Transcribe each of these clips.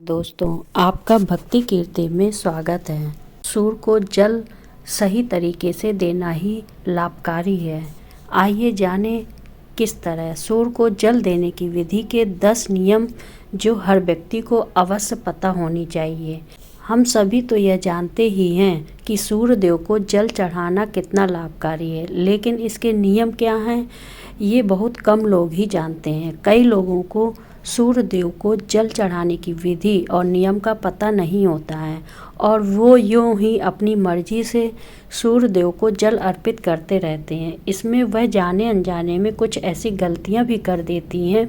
दोस्तों, आपका भक्ति कीर्ति में स्वागत है। सूर्य को जल सही तरीके से देना ही लाभकारी है। आइए जानें किस तरह। सूर्य को जल देने की विधि के 10 नियम जो हर व्यक्ति को अवश्य पता होनी चाहिए। हम सभी तो यह जानते ही हैं कि सूर्य देव को जल चढ़ाना कितना लाभकारी है, लेकिन इसके नियम क्या हैं ये बहुत कम लोग ही जानते हैं। कई लोगों को सूर्य देव को जल चढ़ाने की विधि और नियम का पता नहीं होता है और वो यूं ही अपनी मर्जी से सूर्य देव को जल अर्पित करते रहते हैं। इसमें वह जाने अनजाने में कुछ ऐसी गलतियां भी कर देती हैं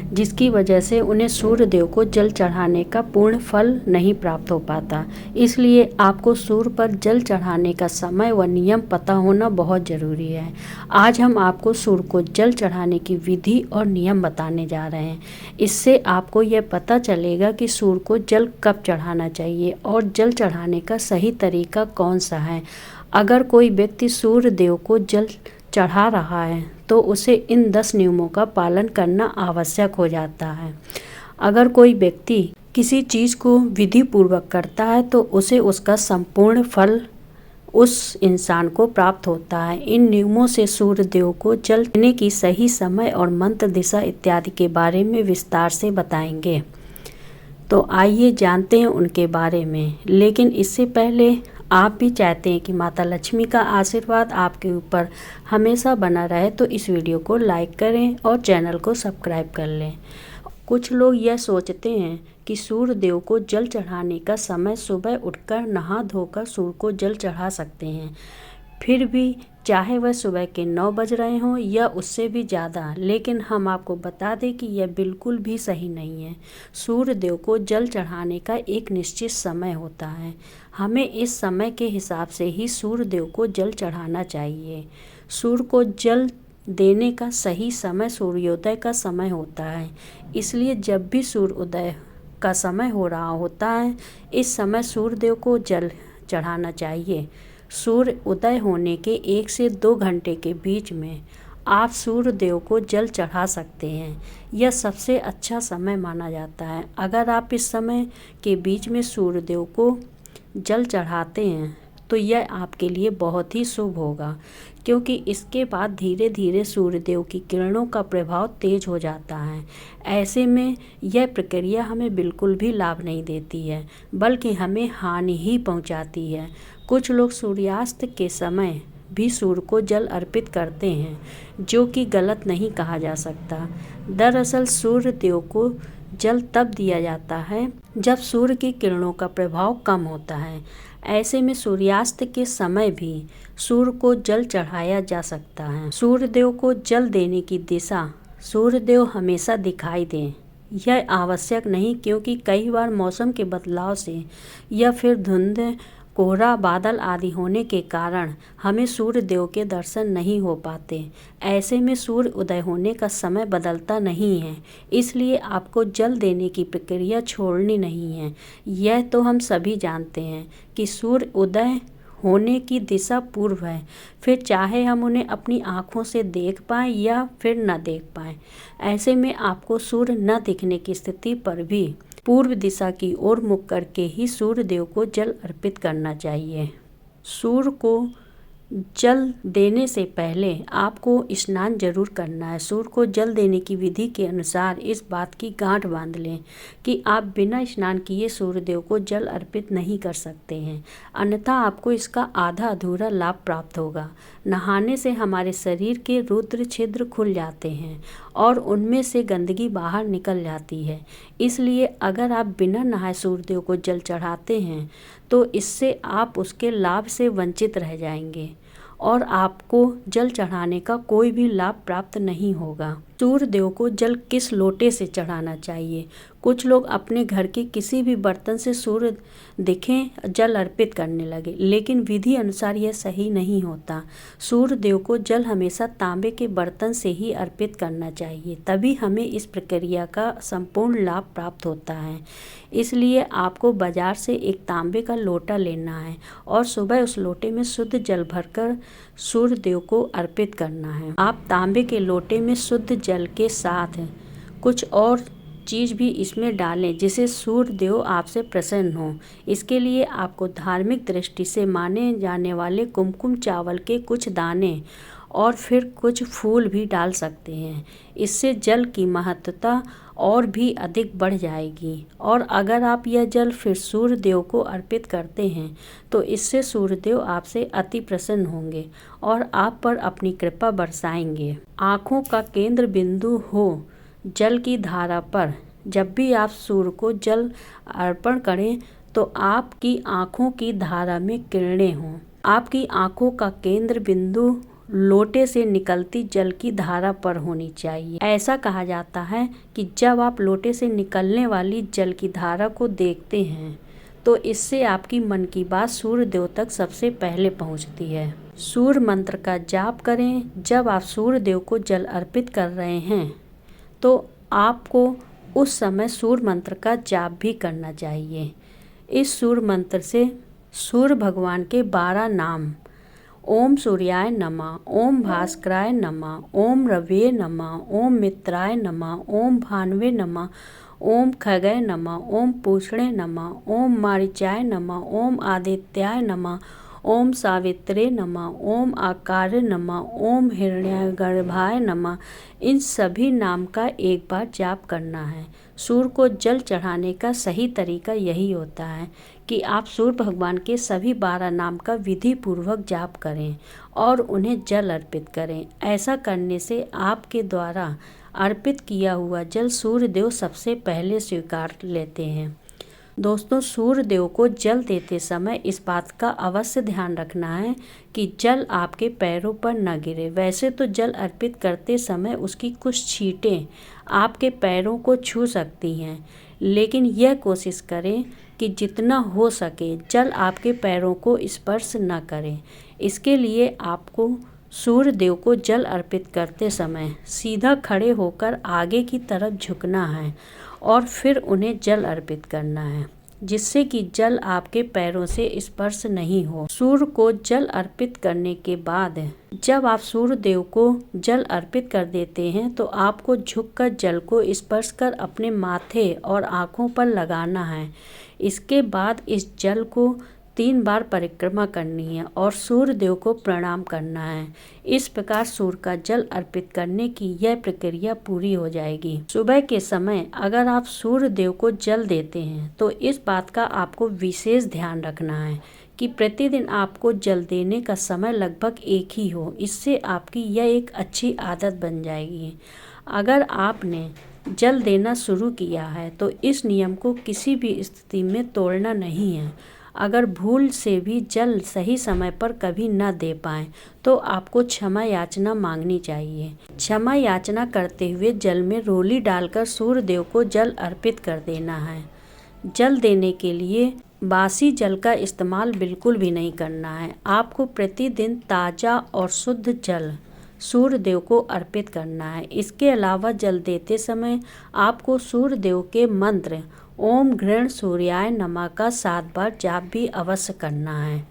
जिसकी वजह से उन्हें सूर्य देव को जल चढ़ाने का पूर्ण फल नहीं प्राप्त हो पाता। इसलिए आपको सूर्य पर जल चढ़ाने का समय व नियम पता होना बहुत ज़रूरी है। आज हम आपको सूर्य को जल चढ़ाने की विधि और नियम बताने जा रहे हैं। इससे आपको यह पता चलेगा कि सूर्य को जल कब चढ़ाना चाहिए और जल चढ़ाने का सही तरीका कौन सा है। अगर कोई व्यक्ति सूर्य देव को जल चढ़ा रहा है तो उसे इन 10 नियमों का पालन करना आवश्यक हो जाता है। अगर कोई व्यक्ति किसी चीज़ को विधि पूर्वक करता है तो उसे उसका संपूर्ण फल उस इंसान को प्राप्त होता है। इन नियमों से सूर्य देव को जल देने की सही समय और मंत्र दिशा इत्यादि के बारे में विस्तार से बताएंगे। तो आइए जानते हैं उनके बारे में। लेकिन इससे पहले आप भी चाहते हैं कि माता लक्ष्मी का आशीर्वाद आपके ऊपर हमेशा बना रहे तो इस वीडियो को लाइक करें और चैनल को सब्सक्राइब कर लें। कुछ लोग यह सोचते हैं कि सूर्य देव को जल चढ़ाने का समय सुबह उठकर नहा धोकर सूर्य को जल चढ़ा सकते हैं, फिर भी चाहे वह सुबह के 9 बज रहे हों या उससे भी ज़्यादा। लेकिन हम आपको बता दें कि यह बिल्कुल भी सही नहीं है। सूर्य देव को जल चढ़ाने का एक निश्चित समय होता है। हमें इस समय के हिसाब से ही सूर्य देव को जल चढ़ाना चाहिए। सूर्य को जल देने का सही समय सूर्योदय का समय होता है। इसलिए जब भी सूर्योदय का समय हो रहा होता है, इस समय सूर्य देव को जल चढ़ाना चाहिए। सूर्य उदय होने के 1 से 2 घंटे के बीच में आप सूर्य देव को जल चढ़ा सकते हैं। यह सबसे अच्छा समय माना जाता है। अगर आप इस समय के बीच में सूर्य देव को जल चढ़ाते हैं तो यह आपके लिए बहुत ही शुभ होगा, क्योंकि इसके बाद धीरे धीरे सूर्य देव की किरणों का प्रभाव तेज हो जाता है। ऐसे में यह प्रक्रिया हमें बिल्कुल भी लाभ नहीं देती है, बल्कि हमें हानि ही पहुंचाती है। कुछ लोग सूर्यास्त के समय भी सूर्य को जल अर्पित करते हैं, जो कि गलत नहीं कहा जा सकता। दरअसल सूर्य देव को जल तब दिया जाता है जब सूर्य की किरणों का प्रभाव कम होता है। ऐसे में सूर्यास्त के समय भी सूर्य को जल चढ़ाया जा सकता है। सूर्य देव को जल देने की दिशा सूर्य देव हमेशा दिखाई दें यह आवश्यक नहीं, क्योंकि कई बार मौसम के बदलाव से या फिर धुंध, कोहरा, बादल आदि होने के कारण हमें सूर्य देव के दर्शन नहीं हो पाते। ऐसे में सूर्य उदय होने का समय बदलता नहीं है, इसलिए आपको जल देने की प्रक्रिया छोड़नी नहीं है। यह तो हम सभी जानते हैं कि सूर्य उदय होने की दिशा पूर्व है, फिर चाहे हम उन्हें अपनी आँखों से देख पाएँ या फिर न देख पाएँ। ऐसे में आपको सूर्य न दिखने की स्थिति पर भी पूर्व दिशा की ओर मुख करके ही सूर्य देव को जल अर्पित करना चाहिए। सूर्य को जल देने से पहले आपको स्नान जरूर करना है। सूर्य को जल देने की विधि के अनुसार इस बात की गांठ बांध लें कि आप बिना स्नान किए सूर्य देव को जल अर्पित नहीं कर सकते हैं, अन्यथा आपको इसका आधा अधूरा लाभ प्राप्त होगा। नहाने से हमारे शरीर के रुद्र छिद्र खुल जाते हैं और उनमें से गंदगी बाहर निकल जाती है। इसलिए अगर आप बिना नहाए सूर्य देव को जल चढ़ाते हैं तो इससे आप उसके लाभ से वंचित रह जाएंगे और आपको जल चढ़ाने का कोई भी लाभ प्राप्त नहीं होगा। सूर्य देव को जल किस लोटे से चढ़ाना चाहिए? कुछ लोग अपने घर के किसी भी बर्तन से सूर्य दिखें जल अर्पित करने लगे, लेकिन विधि अनुसार यह सही नहीं होता। सूर्य देव को जल हमेशा तांबे के बर्तन से ही अर्पित करना चाहिए, तभी हमें इस प्रक्रिया का संपूर्ण लाभ प्राप्त होता है। इसलिए आपको बाजार से एक तांबे का लोटा लेना है और सुबह उस लोटे में शुद्ध जल भरकर सूर्य देव को अर्पित करना है। आप तांबे के लोटे में शुद्ध जल के साथ कुछ और चीज़ भी इसमें डालें जिससे सूर्य देव आपसे प्रसन्न हो। इसके लिए आपको धार्मिक दृष्टि से माने जाने वाले कुमकुम चावल के कुछ दाने और फिर कुछ फूल भी डाल सकते हैं। इससे जल की महत्ता और भी अधिक बढ़ जाएगी। और अगर आप यह जल फिर सूर्य देव को अर्पित करते हैं तो इससे सूर्य देव आपसे अति प्रसन्न होंगे और आप पर अपनी कृपा बरसाएंगे। आँखों का केंद्र बिंदु हो जल की धारा पर। जब भी आप सूर्य को जल अर्पण करें तो आपकी आँखों की धारा में किरणें हों। आपकी आँखों का केंद्र बिंदु लोटे से निकलती जल की धारा पर होनी चाहिए। ऐसा कहा जाता है कि जब आप लोटे से निकलने वाली जल की धारा को देखते हैं तो इससे आपकी मन की बात सूर्य देव तक सबसे पहले पहुंचती है। सूर्य मंत्र का जाप करें। जब आप सूर्य देव को जल अर्पित कर रहे हैं तो आपको उस समय सूर्य मंत्र का जाप भी करना चाहिए। इस सूर्य मंत्र से सूर्य भगवान के 12 नाम ओम सूर्याय नमः, ओम भास्कराय नमः, ओम रवये नमः, ओम मित्राय नमः, ओम भानवे नमः, ओम खगय नमः, ओम पूषणे नमः, ओम मारीचाय नमः, ओम आदित्याय नमः, ओम सावित्रे नमः, ओम आकार्य नमः, ओम हिरण्यगर्भाय नमः। इन सभी नाम का एक बार जाप करना है। सूर्य को जल चढ़ाने का सही तरीका यही होता है कि आप सूर्य भगवान के सभी 12 नाम का विधि पूर्वक जाप करें और उन्हें जल अर्पित करें। ऐसा करने से आपके द्वारा अर्पित किया हुआ जल सूर्य देव सबसे पहले स्वीकार लेते हैं। दोस्तों, सूर्य देव को जल देते समय इस बात का अवश्य ध्यान रखना है कि जल आपके पैरों पर न गिरे। वैसे तो जल अर्पित करते समय उसकी कुछ छींटें आपके पैरों को छू सकती हैं, लेकिन यह कोशिश करें कि जितना हो सके जल आपके पैरों को स्पर्श न करें। इसके लिए आपको सूर्य देव को जल अर्पित करते समय सीधा खड़े होकर आगे की तरफ झुकना है और फिर उन्हें जल अर्पित करना है, जिससे कि जल आपके पैरों से स्पर्श नहीं हो। सूर्य को जल अर्पित करने के बाद जब आप सूर्य देव को जल अर्पित कर देते हैं तो आपको झुककर जल को स्पर्श कर अपने माथे और आँखों पर लगाना है। इसके बाद इस जल को 3 बार परिक्रमा करनी है और सूर्य देव को प्रणाम करना है। इस प्रकार सूर्य का जल अर्पित करने की यह प्रक्रिया पूरी हो जाएगी। सुबह के समय अगर आप सूर्य देव को जल देते हैं तो इस बात का आपको विशेष ध्यान रखना है कि प्रतिदिन आपको जल देने का समय लगभग एक ही हो। इससे आपकी यह एक अच्छी आदत बन जाएगी। अगर आपने जल देना शुरू किया है तो इस नियम को किसी भी स्थिति में तोड़ना नहीं है। अगर भूल से भी जल सही समय पर कभी न दे पाएँ तो आपको क्षमा याचना मांगनी चाहिए। क्षमा याचना करते हुए जल में रोली डालकर सूर्य देव को जल अर्पित कर देना है। जल देने के लिए बासी जल का इस्तेमाल बिल्कुल भी नहीं करना है। आपको प्रतिदिन ताज़ा और शुद्ध जल सूर्य देव को अर्पित करना है। इसके अलावा जल देते समय आपको सूर्य देव के मंत्र ओम घृण सूर्याय नमः का 7 बार जाप भी अवश्य करना है।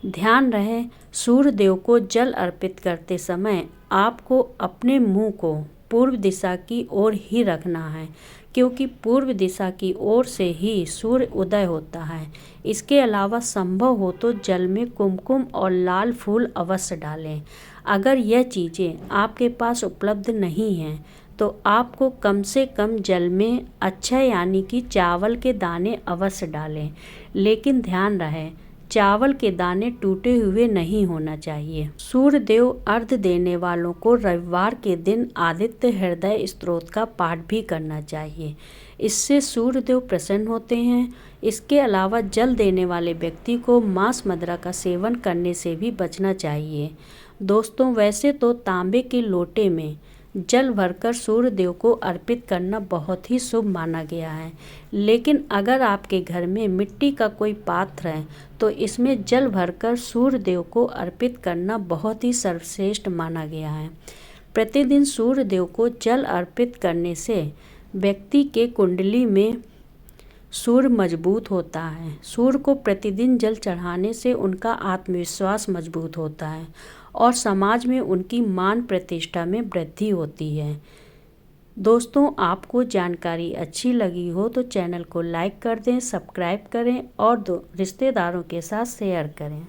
ध्यान रहे, सूर्य देव को जल अर्पित करते समय आपको अपने मुंह को पूर्व दिशा की ओर ही रखना है, क्योंकि पूर्व दिशा की ओर से ही सूर्य उदय होता है। इसके अलावा संभव हो तो जल में कुमकुम और लाल फूल अवश्य डालें। अगर यह चीज़ें आपके पास उपलब्ध नहीं हैं तो आपको कम से कम जल में अक्षय यानी कि चावल के दाने अवश्य डालें, लेकिन ध्यान रहे चावल के दाने टूटे हुए नहीं होना चाहिए। सूर्य देव अर्घ्य देने वालों को रविवार के दिन आदित्य हृदय स्तोत्र का पाठ भी करना चाहिए। इससे सूर्य देव प्रसन्न होते हैं। इसके अलावा जल देने वाले व्यक्ति को मांस मदिरा का सेवन करने से भी बचना चाहिए। दोस्तों, वैसे तो तांबे के लोटे में जल भरकर सूर्य देव को अर्पित करना बहुत ही शुभ माना गया है, लेकिन अगर आपके घर में मिट्टी का कोई पात्र है तो इसमें जल भरकर सूर्य देव को अर्पित करना बहुत ही सर्वश्रेष्ठ माना गया है। प्रतिदिन सूर्य देव को जल अर्पित करने से व्यक्ति के कुंडली में सूर्य मजबूत होता है। सूर्य को प्रतिदिन जल चढ़ाने से उनका आत्मविश्वास मजबूत होता है और समाज में उनकी मान प्रतिष्ठा में वृद्धि होती है। दोस्तों, आपको जानकारी अच्छी लगी हो तो चैनल को लाइक कर दें, सब्सक्राइब करें और रिश्तेदारों के साथ शेयर करें।